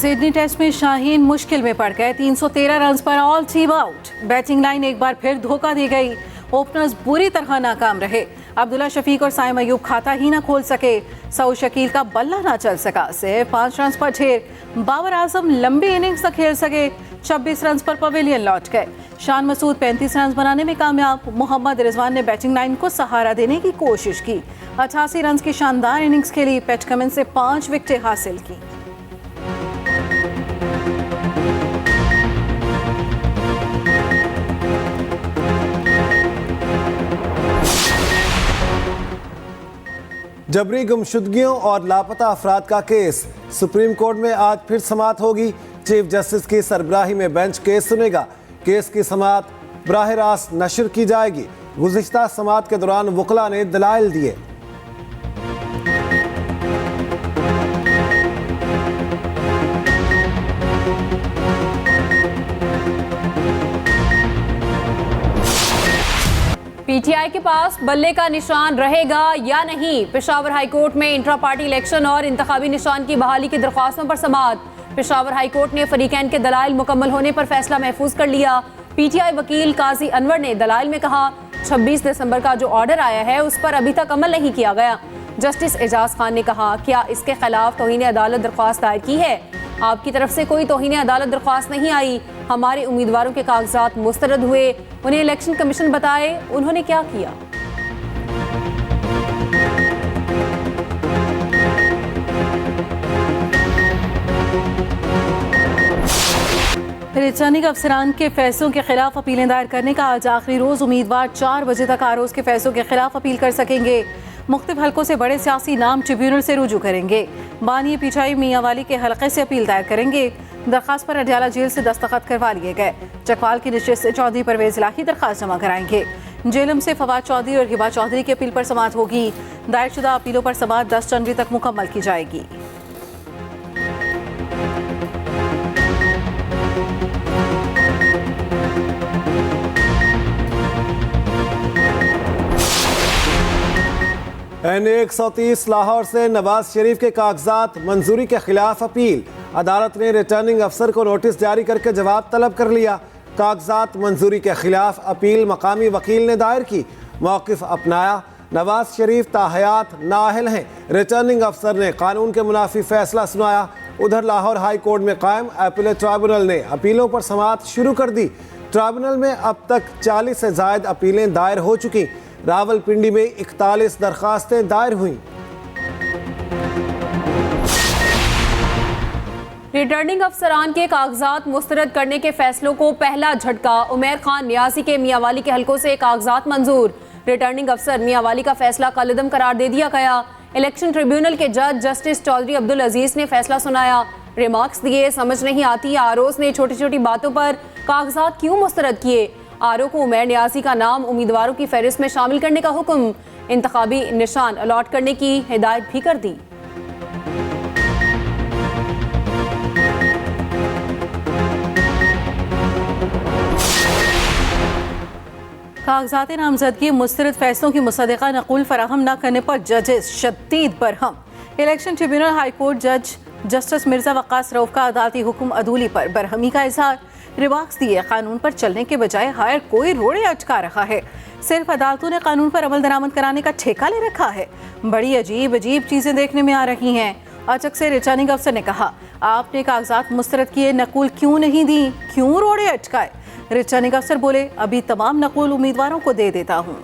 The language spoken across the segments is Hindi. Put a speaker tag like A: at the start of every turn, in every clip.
A: सिडनी टेस्ट में शाहीन मुश्किल में पड़ गए। 313 रन पर all team out. Batting line एक बार फिर धोखा दी गई। ओपनर्स बुरी तरह नाकाम रहे। अब्दुल्ला शफीक और साइम अयूब खाता ही ना खोल सके। सऊद शकील का बल्ला ना चल सका। सिर्फ 5 रन पर ढेर। बाबर आजम लंबी इनिंग्स तक खेल सके। 26 रन पर पवेलियन लौट गए। शान मसूद 35 रन बनाने में कामयाब। मोहम्मद रिजवान ने बैटिंग लाइन को सहारा देने की कोशिश की। 88 रन की शानदार इनिंग्स खेली। पैट कमिंस से 5 विकेटें हासिल की।
B: जबरी गुमशुदगियों और लापता अफराद का केस सुप्रीम कोर्ट में आज फिर समाअत होगी। चीफ जस्टिस की सरबराही में बेंच केस सुनेगा। केस की समाअत बराह रास्त नशर की जाएगी। गुज़िश्ता समाअत के दौरान वकला ने दलाइल दिए।
C: पीटीआई के पास बल्ले का निशान रहेगा या नहीं। पेशावर हाईकोर्ट में इंट्रा पार्टी इलेक्शन और इंतखाबी निशान की बहाली की दरख्वास्तों पर समाअत। पेशावर हाईकोर्ट ने फरीकैन के दलाइल मुकम्मल होने पर फैसला महफूज कर लिया। पीटीआई वकील काजी अनवर ने दलाइल में कहा 26 दिसंबर का जो ऑर्डर आया है उस पर अभी तक अमल नहीं किया गया। जस्टिस एजाज खान ने कहा क्या इसके खिलाफ तौहीन अदालत दरख्वास्त दायर की है। आपकी तरफ से कोई तौहीन अदालत दरख्वास्त नहीं आई। हमारे उम्मीदवारों के कागजात मुस्तरद हुए। उन्हें इलेक्शन कमीशन बताए उन्होंने क्या किया।
A: रिटर्निंग अफसरान के फैसलों के खिलाफ अपीलें दायर करने का आज आखिरी रोज। उम्मीदवार 4 बजे तक आरोज के फैसलों के खिलाफ अपील कर सकेंगे। मुख्तलिफ हलकों से बड़े सियासी नाम ट्रिब्यूनल से रुजू करेंगे। बानी पीठाई मियांवाली के हलके से अपील दायर करेंगे। दरखास्त पर अडयाला जेल से दस्तखत करवा लिए गए। चकवाल की नशिस्त से चौधरी परवेज इलाही दरखास्त जमा कराएंगे। जेलम से फवाद चौधरी और हिबा चौधरी की अपील पर समाअत होगी। दायर शुदा अपीलों पर समाअत 10 जनवरी तक मुकम्मल की जाएगी।
B: N130 लाहौर से नवाज शरीफ के कागजात मंजूरी के खिलाफ अपील। अदालत ने रिटर्निंग अफसर को नोटिस जारी करके जवाब तलब कर लिया। कागजात मंजूरी के खिलाफ अपील मकामी वकील ने दायर की। मौक़िफ़ अपनाया। नवाज शरीफ ताहयात नाअहल हैं। रिटर्निंग अफसर ने कानून के मुनाफी फैसला सुनाया। उधर लाहौर हाई कोर्ट में कायम अपीलेट ट्राइब्यूनल ने अपीलों पर समाअत शुरू कर दी। ट्राइब्यूनल में अब तक 40 से ज़ायद अपीलें दायर हो चुकी। रावलपिंडी में 41 दरखास्तें दायर हुई।
C: रिटर्निंग अफसरान के कागजात मुस्तरद करने के फैसलों को पहला झटका। उमैर खान नियाजी के मियांवाली के हलकों से कागजात मंजूर। रिटर्निंग अफसर मियांवाली का फैसला कलअदम करार दे दिया गया। इलेक्शन ट्रिब्यूनल के जज जस्टिस चौधरी अब्दुल अजीज ने फैसला सुनाया। रिमार्क्स दिए। समझ नहीं आती आरोज ने छोटी छोटी बातों पर कागजात क्यों मुस्तरद किए। आरओ को उमैर नियाजी का नाम उम्मीदवारों की फहरिस्त में शामिल करने का हुक्म। इंतखाबी निशान अलॉट करने की हिदायत भी कर दी।
A: कागजात नामजदगी मुस्तरद फैसलों की मुसद्दक़ा नक़ुल फराहम न करने पर जजेस शदीद बरहम। इलेक्शन ट्रिब्यूनल हाईकोर्ट जज जस्टिस मिर्जा वक्कास रऊफ का अदालती हुक्म अदूली पर बरहमी का इजहार। रिमार्क्स दिए कानून पर चलने के बजाय हायर कोई रोड़े अटका रहा है। सिर्फ अदालतों ने कानून पर अमल दरामद कराने का ठेका ले रखा है। बड़ी अजीब अजीब चीज़ें देखने में आ रही हैं। अचक से रिटर्निंग अफसर ने कहा आपने कागजात मुस्तरद किए नकुल क्यों नहीं दी, क्यों रोड़े अटकाए। रिटर्निंग अफसर बोले अभी तमाम नकुल उम्मीदवारों को दे देता हूँ।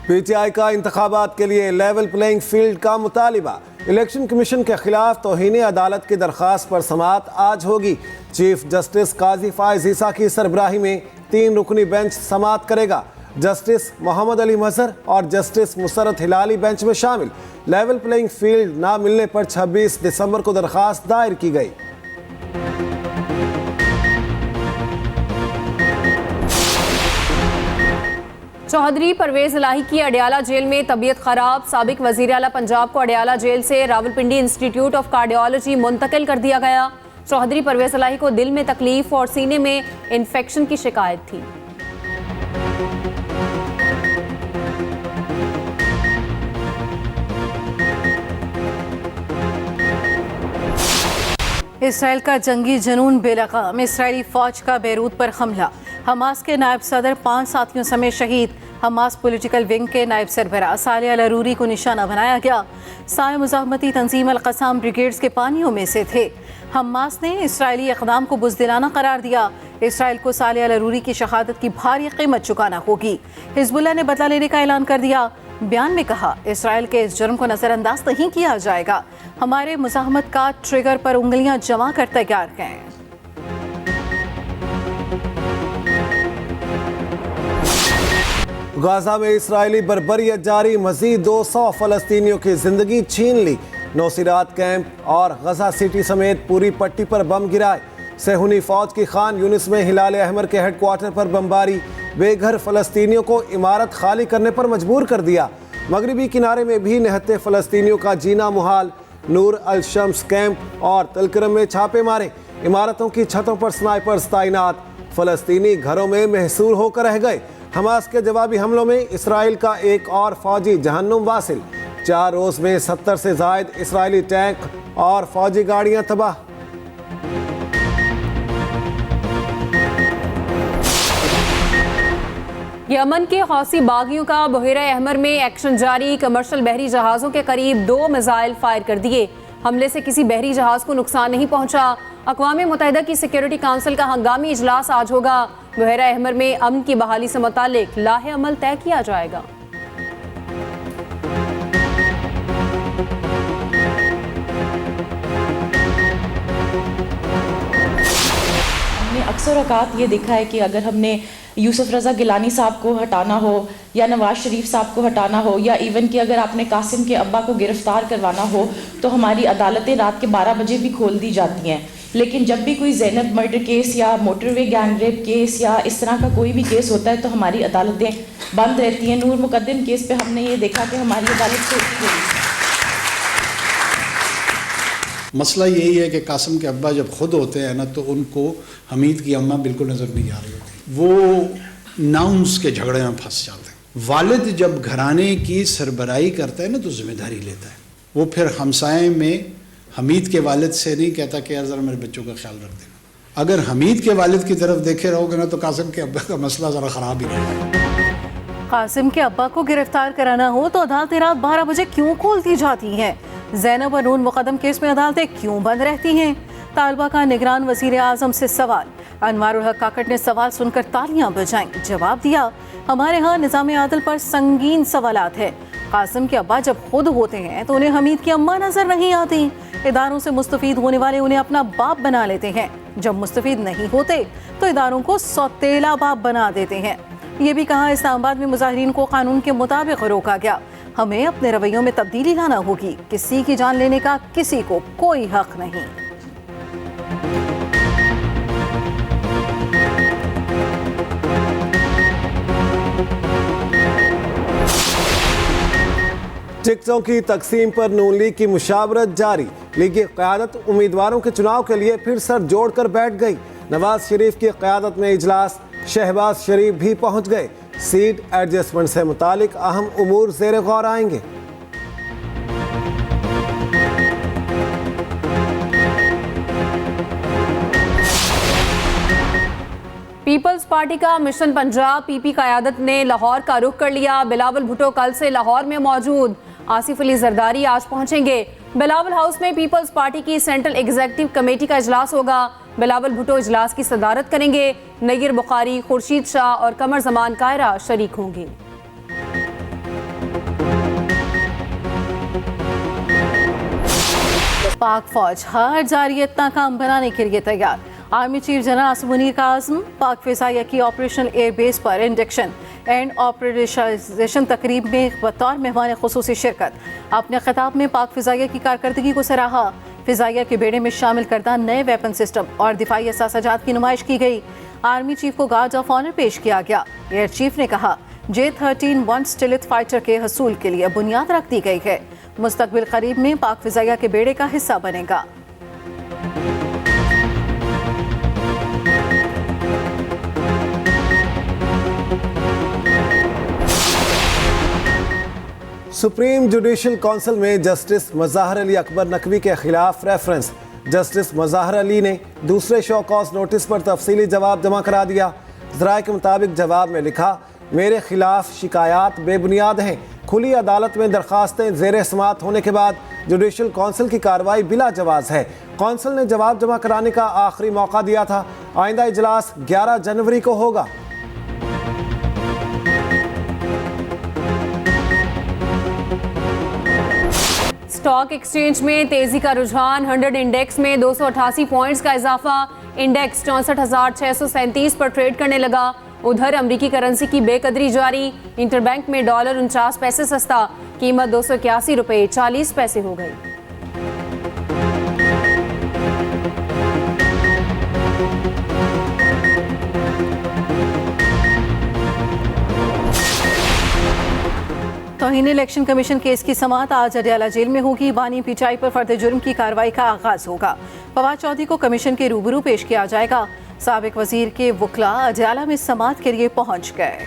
B: पीटीआई का इंतखाबात के लिए लेवल प्लेइंग फील्ड का मुतालिबा। इलेक्शन कमीशन के खिलाफ तौहीन अदालत की दरख्वास्त पर समाअत आज होगी। चीफ जस्टिस काजी फायज ईसा की सरबराही में 3 रुकनी बेंच समाअत करेगा। जस्टिस मोहम्मद अली मजहर और जस्टिस मुसरत हिलाली बेंच में शामिल। लेवल प्लेइंग फील्ड ना मिलने पर 26 दिसंबर को दरख्वास्त दायर की गई।
C: चौधरी परवेज इलाही की अडयाला जेल में तबीयत खराब। साबिक वजीर आला पंजाब को अडयाला जेल से रावलपिंडी इंस्टीट्यूट ऑफ कार्डियोलॉजी मुंतकिल कर दिया गया। चौधरी परवेज इलाही को दिल में तकलीफ और सीने में इन्फेक्शन की शिकायत थी।
A: इसराइल का जंगी जुनून बेलगाम, इसराइली फौज का बैरूत पर हमला, हमास के नायब सदर 5 साथियों समेत शहीद, हमास पॉलिटिकल विंग के नायब सरबराह साले अल अरूरी को निशाना बनाया गया। साय मुजाहमती तंजीम अल क़साम ब्रिगेड्स के पानियों में से थे। हमास ने इसराइली इक़दाम को बुज़दिलाना करार दिया। इसराइल को साले अल अरूरी की शहादत की भारी कीमत चुकाना होगी। हिज़्बुल्लाह ने बदला लेने का ऐलान कर दिया। बयान में कहा, इसराइल के इस जुर्म को नज़रअंदाज नहीं किया जाएगा। हमारे मुज़ाहमत का ट्रिगर पर उंगलियां जमा कर तैयार हैं।
B: गाजा में इसराइली बर्बरियत जारी, मजीद 200 फलस्तीनियों की जिंदगी छीन ली। नौसीरात कैंप और गजा सिटी समेत पूरी पट्टी पर बम गिराए। सेहूनी फौज की खान यूनिस में हिलाल अहमर के हेडक्वार्टर पर बमबारी, बेघर फलस्तीनियों को इमारत खाली करने पर मजबूर कर दिया। मगरबी किनारे में भी निहत्ते फलस्तीनियों का जीना मुहाल। नूर अल शम्स कैंप और तलकरम में छापे मारे, इमारतों की छतों पर स्नाइपर्स तैनात। फलस्तीनी घरों में महसूर होकर रह गए। हमास के जवाबी हमलों में इसराइल का एक और फौजी जहन्नुम वासिल। 4 रोज में 70 से जायद इसराइली टैंक और फौजी गाड़ियां तबाह।
C: यमन के हौसी बागियों का बहेरा अहमर में एक्शन जारी, कमर्शियल बहरी जहाज़ों के करीब 2 मिसाइल फायर कर दिए। हमले से किसी बहरी जहाज को नुकसान नहीं पहुंचा। अक़वाम मुत्तहिदा की सिक्योरिटी काउंसिल का हंगामी इजलास आज होगा। बहेरा अहमर में अमन की बहाली से मुतालिक लाहे अमल तय किया जाएगा।
D: हमने अक्सर औकात ये देखा है कि अगर हमने यूसुफ रज़ा गिलानी साहब को हटाना हो या नवाज शरीफ साहब को हटाना हो या इवन कि अगर आपने कासिम के अब्बा को गिरफ्तार करवाना हो तो हमारी अदालतें रात के 12 बजे भी खोल दी जाती हैं। लेकिन जब भी कोई ज़ैनब मर्डर केस या मोटरवे गैंग रेप केस या इस तरह का कोई भी केस होता है तो हमारी अदालतें बंद रहती हैं। नूर मुकद्दम केस पे हमने ये देखा कि हमारी अदालत खोली गई।
E: मसला यही है कि कासिम के अब्बा जब खुद होते हैं ना तो उनको हमीद की अम्मा बिल्कुल नज़र नहीं आ रही होती, वो नाउंस के झगड़े में फंस जाते हैं। वालिद जब घराने की सरबराही करता है ना तो जिम्मेदारी लेता है। वो फिर हमसाए में हमीद के वालिद से नहीं कहता कि यार ज़रा मेरे बच्चों का ख्याल रख देना। अगर हमीद के वालिद की तरफ देखे रहोगे ना तो कासिम के अब्बा का मसला ज़रा ख़राब ही रहेगा।
A: कासिम के अब्बा को गिरफ्तार कराना हो तो अदालतें रात 12 बजे क्यों खोलती जाती हैं? ज़ैनब और नून मुकद्दम केस में अदालतें क्यों बंद रहती हैं? तालिबा का निगरान वज़ीर आज़म से सवाल। अनवारुल हक काकड़ ने सवाल सुनकर तालियां बजाईं, जवाब दिया, हमारे यहाँ निज़ाम आदल पर संगीन सवालात है। कासिम के अब्बा जब खुद होते हैं तो उन्हें हमीद की अम्मा नजर नहीं आती। इदारों से मुस्तफीद होने वाले उन्हें अपना बाप बना लेते हैं। जब मुस्तफीद नहीं होते तो इदारों को सौतेला बाप बना देते हैं। ये भी कहा, इस्लामाबाद में मुजाहिरीन को कानून के मुताबिक रोका गया। हमें अपने रवैयों में तब्दीली लाना होगी। किसी की जान लेने का किसी को कोई हक नहीं।
B: टिकटों की तकसीम पर नून लीग की मुशावरत जारी। लीग क़यादत उम्मीदवारों के चुनाव के लिए फिर सर जोड़कर बैठ गई। नवाज शरीफ की क़यादत में इजलास, शहबाज शरीफ भी पहुंच गए। सीट एडजस्टमेंट से मुतालिक अहम उमूर ज़ेर गौर आएंगे।
C: पीपल्स पार्टी का मिशन पंजाब पीपी क़यादत ने लाहौर का रुख कर लिया। बिलावल भुट्टो कल से लाहौर में मौजूद। आसिफ अली जरदारी आज पहुंचेंगे। बिलावल हाउस में पीपल्स पार्टी की सेंट्रल एग्जीक्यूटिव कमेटी का इजलास होगा। बिलावल भुट्टो इजलास की सदारत करेंगे। नय्यर बुखारी, खुर्शीद शाह और कमर जमान कायरा शरीक होंगे।
A: पाक फौज हर जारियत नाकाम बनाने के लिए तैयार। Army chief general Asim Munir का आज़म। पाक फ़िज़ाइया की ऑपरेशनल एयरबेस पर इंडक्शन एंड ऑपरेशनाइजेशन तकरीब में बतौर मेहमान खुसूसी शिरकत। अपने खिताब में पाक फ़िज़ाइया की कारकर्दगी को सराहा। फ़िज़ाइया के बेड़े में शामिल करदा नए वेपन सिस्टम और दिफाई असासाजात की नुमाइश की गई। आर्मी चीफ को गार्ड ऑफ ऑनर पेश किया गया। एयर चीफ ने कहा, J-13 वन स्टिलिथ फाइटर के हसूल के लिए बुनियाद रख दी गई है। मुस्तकबिल करीब में पाक फ़िज़ाइया के बेड़े का हिस्सा बनेगा।
B: सुप्रीम जुडिशल काउंसिल में जस्टिस मज़ाहर अली अकबर नकवी के खिलाफ रेफरेंस। जस्टिस मज़ाहर अली ने दूसरे शो कॉज नोटिस पर तफसीली जवाब जमा करा दिया। ज़राए के मुताबिक जवाब में लिखा, मेरे खिलाफ शिकायत बेबुनियाद हैं। खुली अदालत में दरखास्तें ज़ेर समाअत होने के बाद जुडिशल कौंसिल की कार्रवाई बिला जवाज़ है। कौंसिल ने जवाब जमा कराने का आखिरी मौका दिया था। आइंदा इजलास 11 जनवरी को होगा।
C: स्टॉक एक्सचेंज में तेजी का रुझान, 100 इंडेक्स में 288 पॉइंट्स का इजाफा। इंडेक्स 64,637 पर ट्रेड करने लगा। उधर अमरीकी करेंसी की बेकदरी जारी। इंटरबैंक में डॉलर 49 पैसे सस्ता, कीमत 281 रुपये 40 पैसे हो गई।
A: तौहीन इलेक्शन कमीशन केस की समाअत आज अडयाला जेल में होगी। बानी पीटीआई पर फर्द जुर्म की कार्रवाई का आगाज होगा। फवाद चौधरी को कमीशन के रूबरू पेश किया जाएगा। साबिक वजीर के वकला अडयाला में समाअत के लिए पहुंच गए।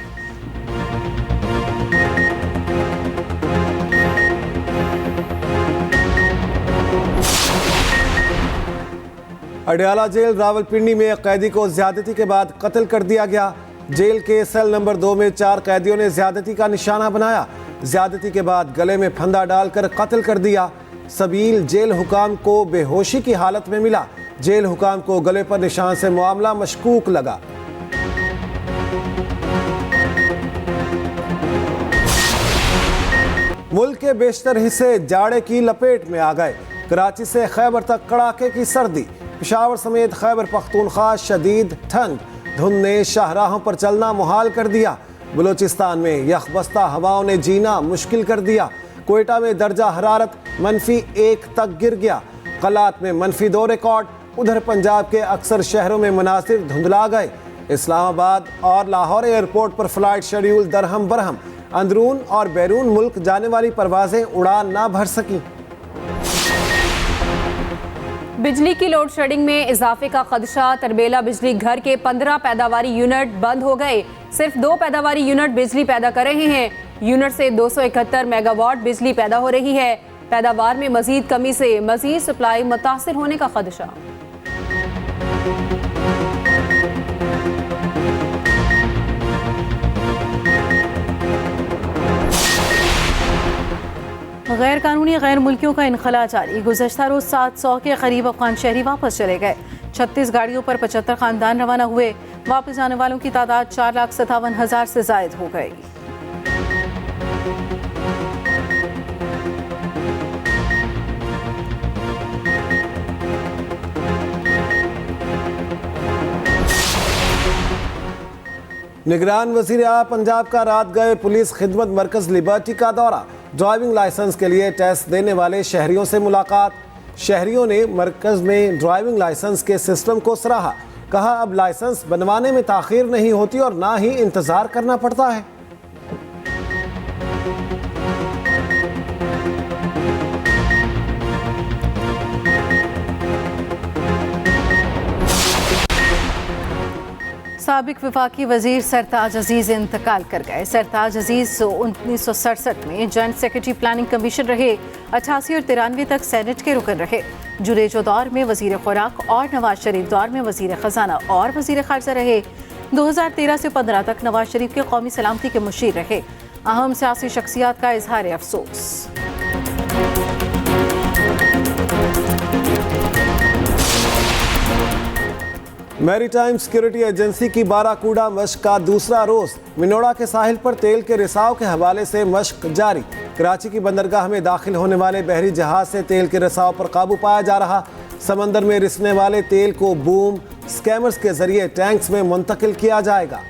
B: अडयाला जेल रावलपिंडी में एक कैदी को ज्यादती के बाद कत्ल कर दिया गया। जेल के सेल नंबर 2 में 4 कैदियों ने ज्यादती का निशाना बनाया। ज्यादती के बाद गले में फंदा डालकर कत्ल कर दिया। सबील जेल हुकाम को बेहोशी की हालत में मिला। जेल हुकाम को गले पर निशान से मामला मशकूक लगा। मुल्क के बेशतर हिस्से जाड़े की लपेट में आ गए। कराची से खैबर तक कड़ाके की सर्दी। पेशावर समेत खैबर पख्तूनख्वा शदीद ठंड। धुंध ने शाहराहों पर चलना मुहाल कर दिया। बलूचिस्तान में यखबस्ता हवाओं ने जीना मुश्किल कर दिया। कोयटा में दर्जा हरारत -1 तक गिर गया। कलात में -2 रिकॉर्ड। उधर पंजाब के अक्सर शहरों में मनासिर धुंधला गए। इस्लामाबाद और लाहौर एयरपोर्ट पर फ्लाइट शेड्यूल दरहम बरहम। अंदरून और बैरून मुल्क जाने वाली परवाजें उड़ान ना भर सकी।
C: बिजली की लोड शेडिंग में इजाफे का खदशा। तरबेला बिजली घर के 15 पैदावारी यूनिट बंद हो गए। सिर्फ 2 पैदावारी यूनिट बिजली पैदा कर रहे हैं। यूनिट से 271 मेगावाट बिजली पैदा हो रही है। पैदावार में मजीद कमी से मजीद सप्लाई मुतासिर होने का खदशा।
A: गैर कानूनी गैर मुल्कियों का इनखला जारी। गुज़श्ता रोज 700 के करीब अफगान शहरी वापस चले गए। 36 गाड़ियों पर 75 खानदान रवाना हुए। वापस आने वालों की तादाद 4,57,000 से जायद हो गई।
B: निगरान वज़ीर आला पंजाब का रात गए पुलिस खिदमत मरकज लिबर्टी का दौरा। ड्राइविंग लाइसेंस के लिए टेस्ट देने वाले शहरियों से मुलाकात। शहरियों ने मरकज में ड्राइविंग लाइसेंस के सिस्टम को सराहा। कहा, अब लाइसेंस बनवाने में ताखीर नहीं होती और ना ही इंतजार करना पड़ता है।
A: साबिक वफाकी वजीर सरताज अजीज इंतकाल कर गए। सरताज अजीज 1967 में जॉइंट सेक्रेटरी प्लानिंग कमीशन रहे। 88 और 93 तक सेनेट के रुकन रहे। जुरेजो दौर में वजीर खुराक और नवाज शरीफ दौर में वजीर खजाना और वजीर खारजा रहे। 2013 से 15 तक नवाज शरीफ के कौमी सलामती के मुशीर रहे। अहम सियासी शख्सियात का इजहार अफसोस।
B: मैरीटाइम सिक्योरिटी एजेंसी की बाराकूडा मशक का दूसरा रोज। मिनोड़ा के साहिल पर तेल के रिसाव के हवाले से मशक जारी। कराची की बंदरगाह में दाखिल होने वाले बहरी जहाज से तेल के रिसाव पर काबू पाया जा रहा। समंदर में रिसने वाले तेल को बूम स्कैमर्स के जरिए टैंक्स में मुंतकिल किया जाएगा।